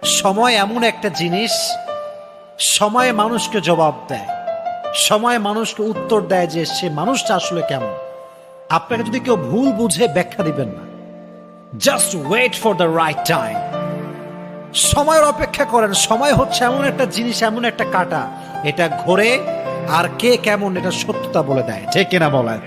সময় এমন একটা জিনিস, সময় মানুষকে জবাব দেয়, সময় মানুষকে উত্তর দেয় যে সে মানুষটা আসলে কেমন। আপনাকে যদি কেউ ভুল বুঝে ব্যাখ্যা দিবেন না, just wait for the right time. সময়ের অপেক্ষা করেন। সময় হচ্ছে এমন একটা জিনিস, এমন একটা কাঁটা, এটা ঘোরে আর কে কেমন এটা সত্যতা বলে দেয়, ঠিক কিনা বলেন?